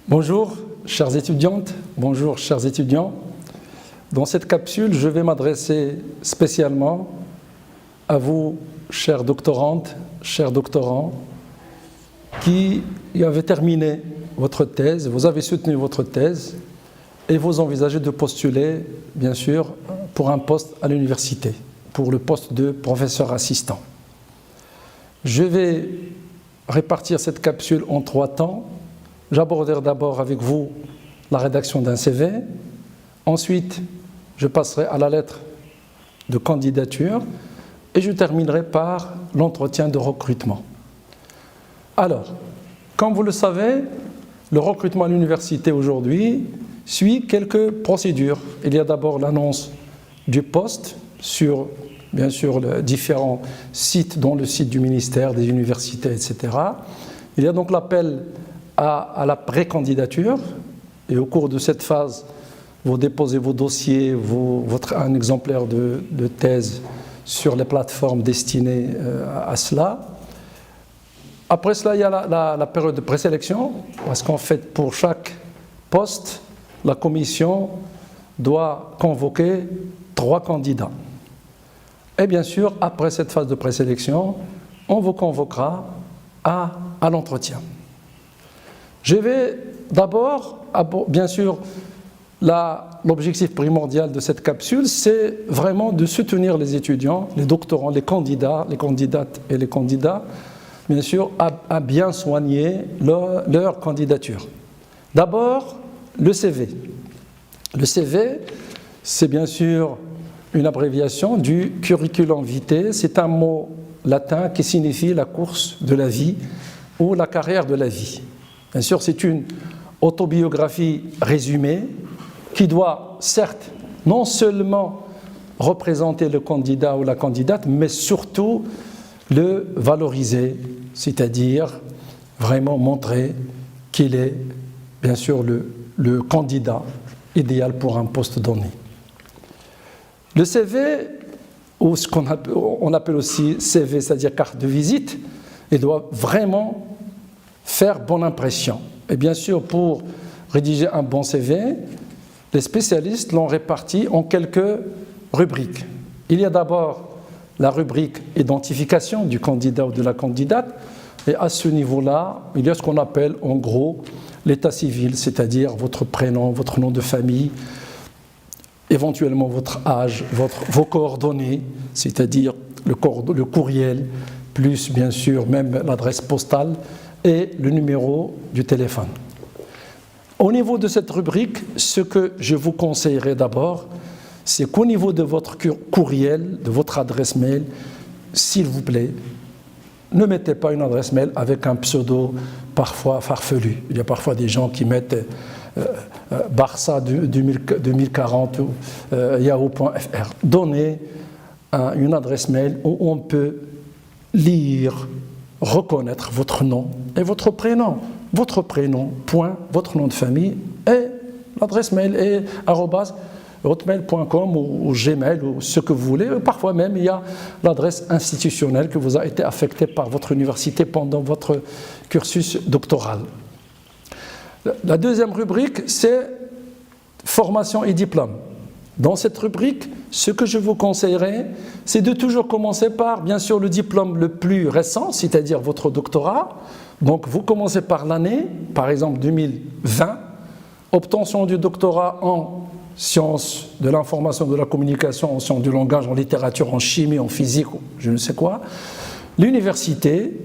Bonjour, chères étudiantes, bonjour, chers étudiants. Dans cette capsule, je vais m'adresser spécialement à vous, chères doctorantes, chers doctorants, qui avez terminé votre thèse, vous avez soutenu votre thèse et vous envisagez de postuler, bien sûr, pour un poste à l'université, pour le poste de professeur assistant. Je vais répartir cette capsule en 3 temps. J'aborderai d'abord avec vous la rédaction d'un CV. Ensuite, je passerai à la lettre de candidature et je terminerai par l'entretien de recrutement. Alors, comme vous le savez, le recrutement à l'université aujourd'hui suit quelques procédures. Il y a d'abord l'annonce du poste sur, bien sûr, les différents sites, dont le site du ministère, des universités, etc. Il y a donc l'appel à la précandidature, et au cours de cette phase, vous déposez vos dossiers, un exemplaire de thèse sur les plateformes destinées à cela. Après cela, il y a la période de présélection, parce qu'en fait, pour chaque poste, la commission doit convoquer 3 candidats. Et bien sûr, après cette phase de présélection, on vous convoquera à l'entretien. Je vais d'abord, bien sûr, l'objectif primordial de cette capsule, c'est vraiment de soutenir les étudiants, les doctorants, les candidats, les candidates et les candidats, bien sûr, à bien soigner leur candidature. D'abord, le CV. Le CV, c'est bien sûr une abréviation du curriculum vitae. C'est un mot latin qui signifie la course de la vie ou la carrière de la vie. Bien sûr, c'est une autobiographie résumée qui doit, certes, non seulement représenter le candidat ou la candidate, mais surtout le valoriser, c'est-à-dire vraiment montrer qu'il est, bien sûr, le candidat idéal pour un poste donné. Le CV, ou ce qu'on appelle aussi CV, c'est-à-dire carte de visite, il doit vraiment faire bonne impression. Et bien sûr, pour rédiger un bon CV, les spécialistes l'ont réparti en quelques rubriques. Il y a d'abord la rubrique identification du candidat ou de la candidate, et à ce niveau-là, il y a ce qu'on appelle en gros l'état civil, c'est-à-dire votre prénom, votre nom de famille, éventuellement votre âge, vos coordonnées, c'est-à-dire le courriel, plus bien sûr même l'adresse postale et le numéro du téléphone. Au niveau de cette rubrique, ce que je vous conseillerais d'abord, c'est qu'au niveau de votre courriel, de votre adresse mail, s'il vous plaît, ne mettez pas une adresse mail avec un pseudo parfois farfelu. Il y a parfois des gens qui mettent Barça 2040 ou yahoo.fr. Donnez une adresse mail où on peut lire, reconnaître votre nom et votre prénom. Votre prénom, point, votre nom de famille et l'adresse mail est @hotmail.com ou Gmail ou ce que vous voulez. Parfois même, il y a l'adresse institutionnelle qui vous a été affectée par votre université pendant votre cursus doctoral. La deuxième rubrique, c'est formation et diplôme. Dans cette rubrique, ce que je vous conseillerais, c'est de toujours commencer par, bien sûr, le diplôme le plus récent, c'est-à-dire votre doctorat. Donc, vous commencez par l'année, par exemple 2020, obtention du doctorat en sciences de l'information, de la communication, en sciences du langage, en littérature, en chimie, en physique, je ne sais quoi, l'université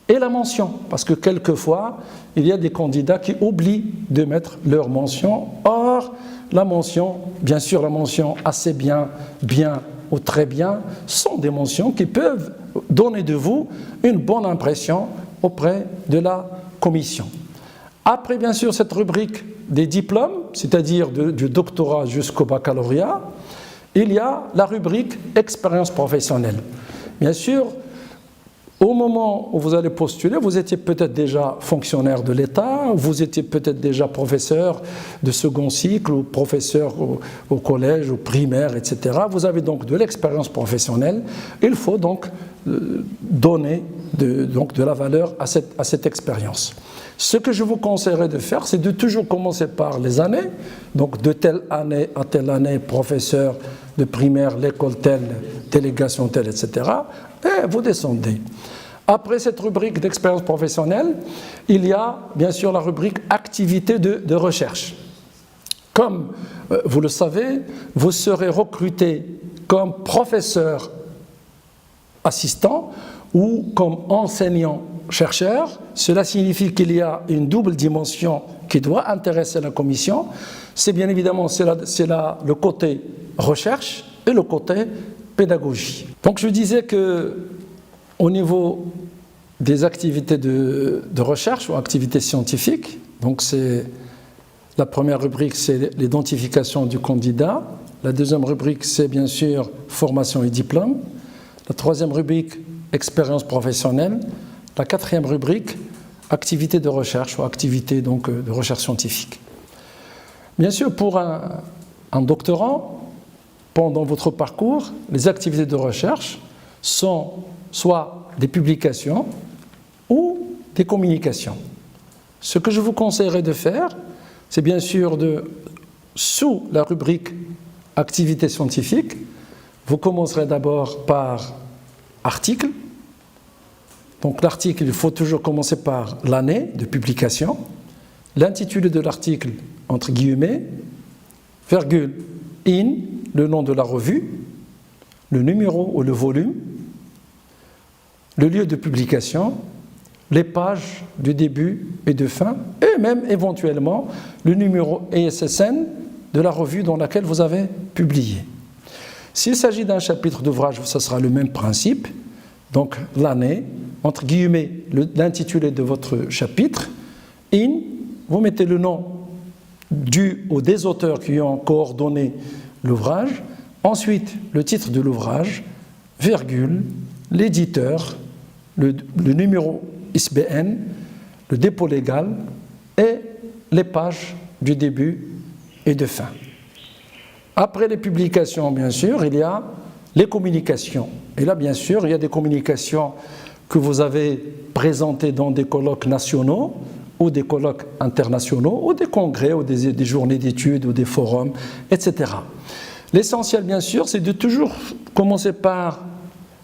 et la mention, parce que quelquefois, il y a des candidats qui oublient de mettre leur mention. Or, la mention, bien sûr, la mention assez bien, bien ou très bien, sont des mentions qui peuvent donner de vous une bonne impression auprès de la commission. Après, bien sûr, cette rubrique des diplômes, c'est-à-dire du doctorat jusqu'au baccalauréat, il y a la rubrique expérience professionnelle. Bien sûr, au moment où vous allez postuler, vous étiez peut-être déjà fonctionnaire de l'État, vous étiez peut-être déjà professeur de second cycle ou professeur au collège, au primaire, etc. Vous avez donc de l'expérience professionnelle. Il faut donc donner donc de la valeur à cette expérience. Ce que je vous conseillerais de faire, c'est de toujours commencer par les années, donc de telle année à telle année, professeur de primaire, l'école telle, délégation telle, etc. Et vous descendez. Après cette rubrique d'expérience professionnelle, il y a bien sûr la rubrique activité de recherche. Comme vous le savez, vous serez recruté comme professeur assistant ou comme enseignant-chercheur. Cela signifie qu'il y a une double dimension qui doit intéresser la commission. C'est bien évidemment le côté recherche et le côté pédagogie. Donc je disais que au niveau des activités de recherche ou activités scientifiques, donc la première rubrique, c'est l'identification du candidat. La deuxième rubrique, c'est bien sûr formation et diplôme. La troisième rubrique, expérience professionnelle. La quatrième rubrique, activité de recherche ou activité donc, de recherche scientifique. Bien sûr, pour un doctorant, pendant votre parcours, les activités de recherche sont soit des publications ou des communications. Ce que je vous conseillerais de faire, c'est bien sûr sous la rubrique activité scientifique, vous commencerez d'abord par article. Donc l'article, il faut toujours commencer par l'année de publication, l'intitulé de l'article, entre guillemets, virgule, in, le nom de la revue, le numéro ou le volume, le lieu de publication, les pages du début et de fin, et même éventuellement le numéro ISSN de la revue dans laquelle vous avez publié. S'il s'agit d'un chapitre d'ouvrage, ça sera le même principe, donc l'année, entre guillemets, l'intitulé de votre chapitre, in, vous mettez le nom dû ou des auteurs qui ont coordonné l'ouvrage, ensuite le titre de l'ouvrage, virgule, l'éditeur, le numéro ISBN, le dépôt légal et les pages du début et de fin. Après les publications, bien sûr, il y a les communications. Et là, bien sûr, il y a des communications que vous avez présentées dans des colloques nationaux ou des colloques internationaux ou des congrès ou des journées d'études ou des forums, etc. L'essentiel, bien sûr, c'est de toujours commencer par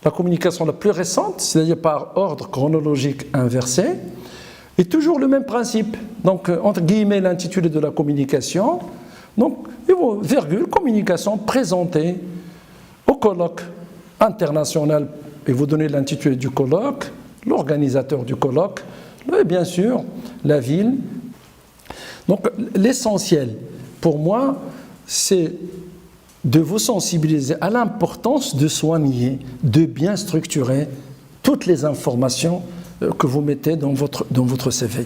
la communication la plus récente, c'est-à-dire par ordre chronologique inversé, et toujours le même principe. Donc, entre guillemets, l'intitulé de la communication, donc, virgule, communication présentée au colloque international, et vous donnez l'intitulé du colloque, l'organisateur du colloque, et bien sûr, la ville. Donc, l'essentiel, pour moi, c'est de vous sensibiliser à l'importance de soigner, de bien structurer toutes les informations que vous mettez dans votre CV.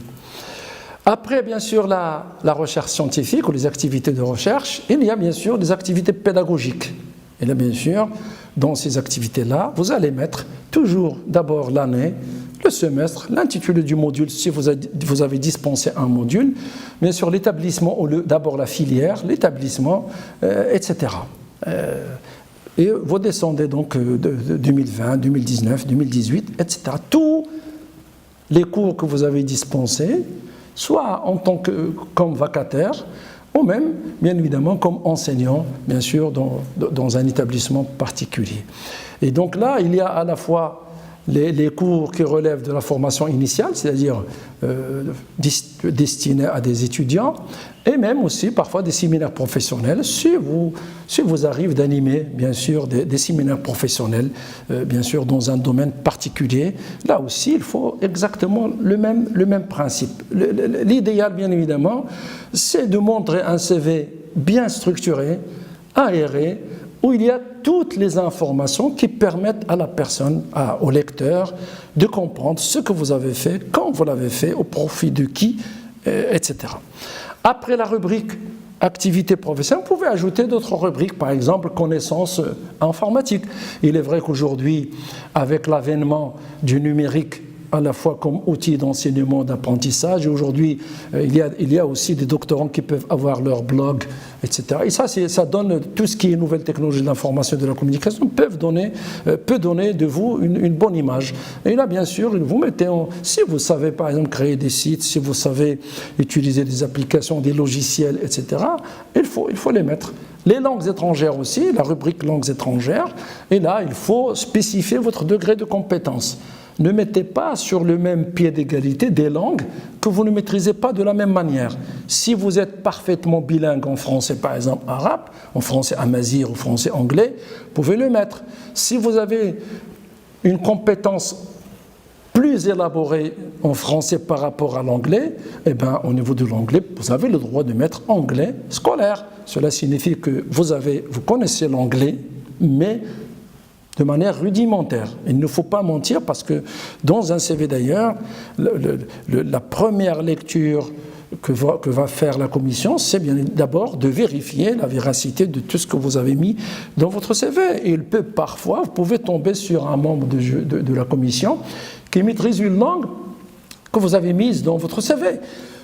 Après, bien sûr, la recherche scientifique ou les activités de recherche, il y a bien sûr des activités pédagogiques. Et là, bien sûr, dans ces activités-là, vous allez mettre toujours d'abord l'année, le semestre, l'intitulé du module, si vous avez dispensé un module, bien sûr l'établissement, d'abord la filière, l'établissement, etc. Et vous descendez donc de 2020, 2019, 2018, etc. Tous les cours que vous avez dispensés, soit en tant comme vacataire, ou même, bien évidemment, comme enseignant, bien sûr, dans un établissement particulier. Et donc là, il y a à la fois les cours qui relèvent de la formation initiale, c'est-à-dire destinés à des étudiants, et même aussi parfois des séminaires professionnels, si vous arrivez d'animer, bien sûr, des séminaires professionnels, bien sûr, dans un domaine particulier. Là aussi, il faut exactement le même principe. L'idéal, bien évidemment, c'est de montrer un CV bien structuré, aéré, où il y a toutes les informations qui permettent à la personne, au lecteur, de comprendre ce que vous avez fait, quand vous l'avez fait, au profit de qui, etc. Après la rubrique activité professionnelle, vous pouvez ajouter d'autres rubriques, par exemple connaissances informatiques. Il est vrai qu'aujourd'hui, avec l'avènement du numérique, à la fois comme outil d'enseignement, d'apprentissage. Et aujourd'hui, il y a aussi des doctorants qui peuvent avoir leur blog, etc. Et ça donne tout ce qui est nouvelles technologies de l'information et de la communication peut donner de vous une bonne image. Et là, bien sûr, vous mettez si vous savez, par exemple, créer des sites, si vous savez utiliser des applications, des logiciels, etc., il faut les mettre. Les langues étrangères aussi, la rubrique langues étrangères, et là, il faut spécifier votre degré de compétence. Ne mettez pas sur le même pied d'égalité des langues que vous ne maîtrisez pas de la même manière. Si vous êtes parfaitement bilingue en français, par exemple arabe, en français amazigh ou français anglais, vous pouvez le mettre. Si vous avez une compétence plus élaborée en français par rapport à l'anglais, eh bien, au niveau de l'anglais, vous avez le droit de mettre anglais scolaire. Cela signifie que vous connaissez l'anglais, mais de manière rudimentaire. Il ne faut pas mentir parce que dans un CV d'ailleurs, la première lecture que va faire la commission, c'est bien d'abord de vérifier la véracité de tout ce que vous avez mis dans votre CV. Et il peut parfois, vous pouvez tomber sur un membre de la commission qui maîtrise une langue que vous avez mise dans votre CV.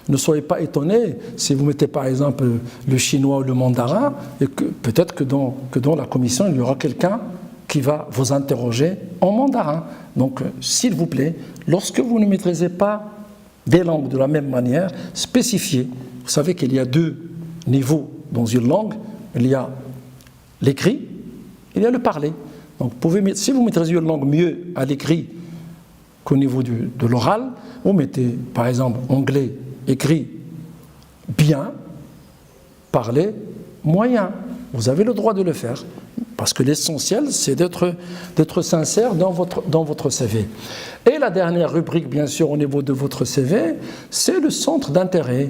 Ne soyez pas étonnés si vous mettez par exemple le chinois ou le mandarin, et que peut-être que dans la commission, il y aura quelqu'un qui va vous interroger en mandarin. Donc, s'il vous plaît, lorsque vous ne maîtrisez pas des langues de la même manière, spécifiez. Vous savez qu'il y a deux niveaux dans une langue. Il y a l'écrit, il y a le parler. Donc, si vous maîtrisez une langue mieux à l'écrit qu'au niveau de l'oral, vous mettez, par exemple, anglais, écrit bien, parler moyen. Vous avez le droit de le faire. Parce que l'essentiel, c'est d'être sincère dans votre CV. Et la dernière rubrique, bien sûr, au niveau de votre CV, c'est le centre d'intérêt.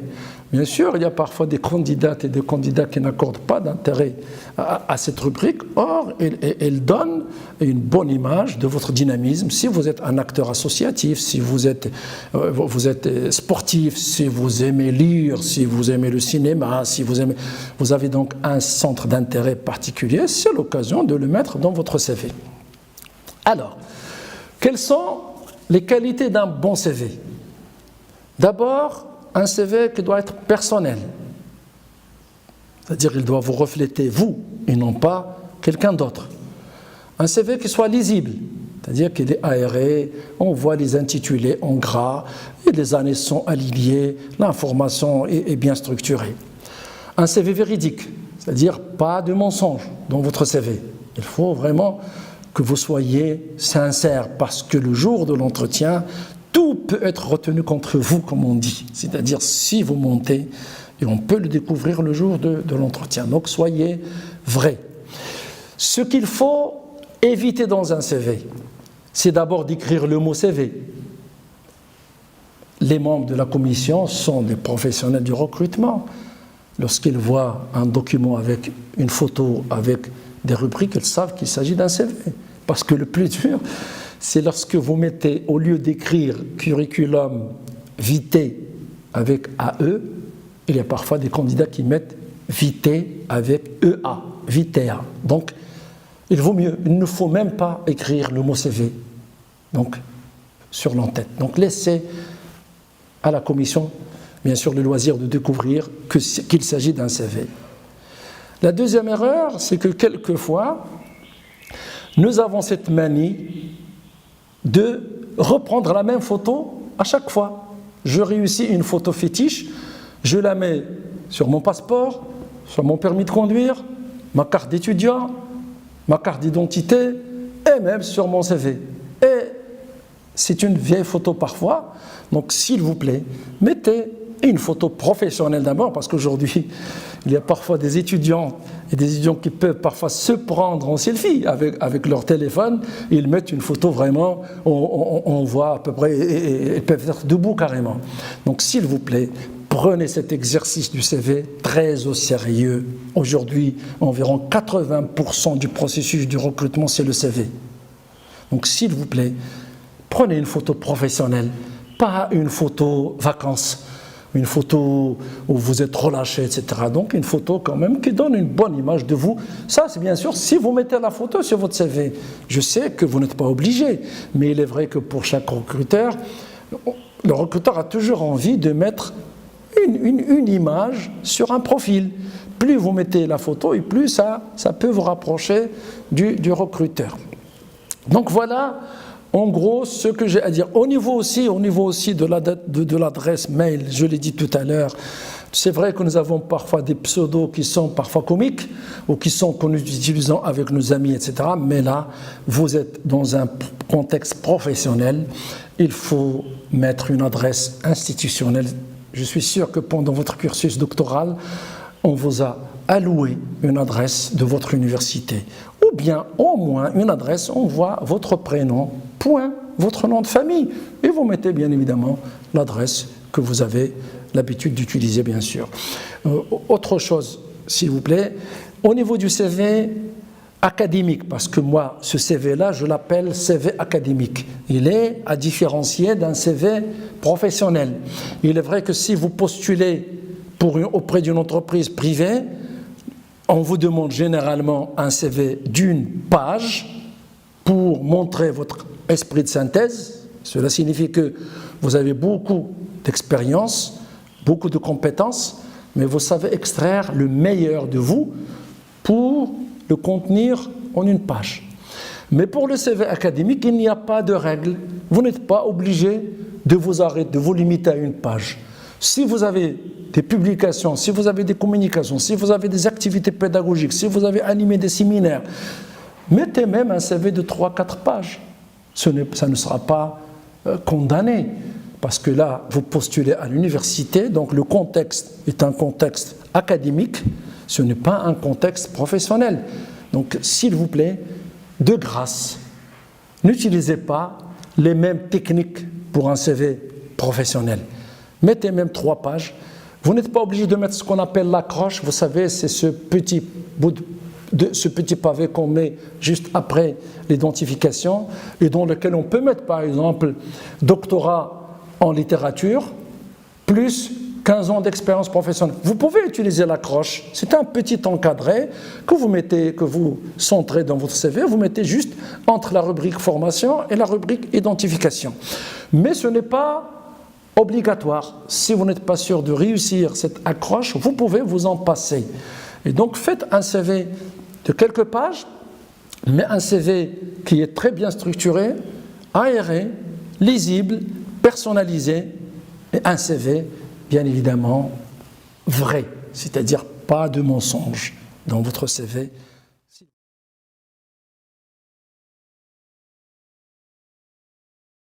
Bien sûr, il y a parfois des candidates et des candidats qui n'accordent pas d'intérêt à cette rubrique. Or, elle donne une bonne image de votre dynamisme. Si vous êtes un acteur associatif, si vous êtes sportif, si vous aimez lire, si vous aimez le cinéma, si vous avez donc un centre d'intérêt particulier, c'est l'occasion de le mettre dans votre CV. Alors, quelles sont les qualités d'un bon CV? D'abord, un CV qui doit être personnel. C'est-à-dire qu'il doit vous refléter vous et non pas quelqu'un d'autre. Un CV qui soit lisible, c'est-à-dire qu'il est aéré, on voit les intitulés en gras, et les années sont alignées, l'information est bien structurée. Un CV véridique, c'est-à-dire pas de mensonge dans votre CV. Il faut vraiment que vous soyez sincère parce que le jour de l'entretien, tout peut être retenu contre vous, comme on dit. C'est-à-dire, si vous mentez, et on peut le découvrir le jour de l'entretien. Donc, soyez vrai. Ce qu'il faut éviter dans un CV, c'est d'abord d'écrire le mot CV. Les membres de la commission sont des professionnels du recrutement. Lorsqu'ils voient un document avec une photo, avec des rubriques, ils savent qu'il s'agit d'un CV. Parce que le plus dur, c'est lorsque vous mettez, au lieu d'écrire curriculum vitae avec AE, il y a parfois des candidats qui mettent vitae avec EA, vitea. Donc, il vaut mieux, il ne faut même pas écrire le mot CV donc, sur l'entête. Donc, laissez à la commission, bien sûr, le loisir de découvrir qu'il s'agit d'un CV. La deuxième erreur, c'est que quelquefois, nous avons cette manie de reprendre la même photo à chaque fois. Je réussis une photo fétiche, je la mets sur mon passeport, sur mon permis de conduire, ma carte d'étudiant, ma carte d'identité et même sur mon CV. Et c'est une vieille photo parfois, donc s'il vous plaît, mettez une photo professionnelle d'abord, parce qu'aujourd'hui, il y a parfois des étudiants et des étudiants qui peuvent parfois se prendre en selfie avec leur téléphone, et ils mettent une photo vraiment, on voit à peu près, et ils peuvent être debout carrément. Donc s'il vous plaît, prenez cet exercice du CV très au sérieux. Aujourd'hui, environ 80% du processus du recrutement, c'est le CV. Donc s'il vous plaît, prenez une photo professionnelle, pas une photo vacances. une photo où vous êtes relâché, etc. Donc une photo quand même qui donne une bonne image de vous. Ça, c'est bien sûr si vous mettez la photo sur votre CV. Je sais que vous n'êtes pas obligé, mais il est vrai que pour chaque recruteur, le recruteur a toujours envie de mettre une image sur un profil. Plus vous mettez la photo et plus ça peut vous rapprocher du recruteur. Donc voilà en gros ce que j'ai à dire. Au niveau aussi de l'adresse mail, je l'ai dit tout à l'heure, c'est vrai que nous avons parfois des pseudos qui sont parfois comiques ou que nous utilisons avec nos amis, etc. Mais là, vous êtes dans un contexte professionnel, il faut mettre une adresse institutionnelle. Je suis sûr que pendant votre cursus doctoral, on vous a alloué une adresse de votre université. Ou bien, au moins, une adresse, on voit votre prénom, point, votre nom de famille. Et vous mettez bien évidemment l'adresse que vous avez l'habitude d'utiliser, bien sûr. Autre chose, s'il vous plaît, au niveau du CV académique, parce que moi, ce CV-là, je l'appelle CV académique. Il est à différencier d'un CV professionnel. Il est vrai que si vous postulez auprès d'une entreprise privée, on vous demande généralement un CV d'une page pour montrer votre esprit de synthèse. Cela signifie que vous avez beaucoup d'expérience, beaucoup de compétences, mais vous savez extraire le meilleur de vous pour le contenir en une page. Mais pour le CV académique, il n'y a pas de règle. Vous n'êtes pas obligé de vous arrêter, de vous limiter à une page. Si vous avez des publications, si vous avez des communications, si vous avez des activités pédagogiques, si vous avez animé des séminaires, mettez même un CV de 3-4 pages. Ça ne sera pas condamné, parce que là, vous postulez à l'université, donc le contexte est un contexte académique, ce n'est pas un contexte professionnel. Donc, s'il vous plaît, de grâce, n'utilisez pas les mêmes techniques pour un CV professionnel. Mettez même 3 pages. Vous n'êtes pas obligé de mettre ce qu'on appelle l'accroche. Vous savez, c'est ce petit pavé qu'on met juste après l'identification et dans lequel on peut mettre, par exemple, doctorat en littérature, plus 15 ans d'expérience professionnelle. Vous pouvez utiliser l'accroche. C'est un petit encadré que vous centrez dans votre CV. Vous mettez juste entre la rubrique formation et la rubrique identification. Mais ce n'est pas obligatoire. Si vous n'êtes pas sûr de réussir cette accroche, vous pouvez vous en passer. Et donc faites un CV de quelques pages, mais un CV qui est très bien structuré, aéré, lisible, personnalisé, et un CV bien évidemment vrai, c'est-à-dire pas de mensonge dans votre CV.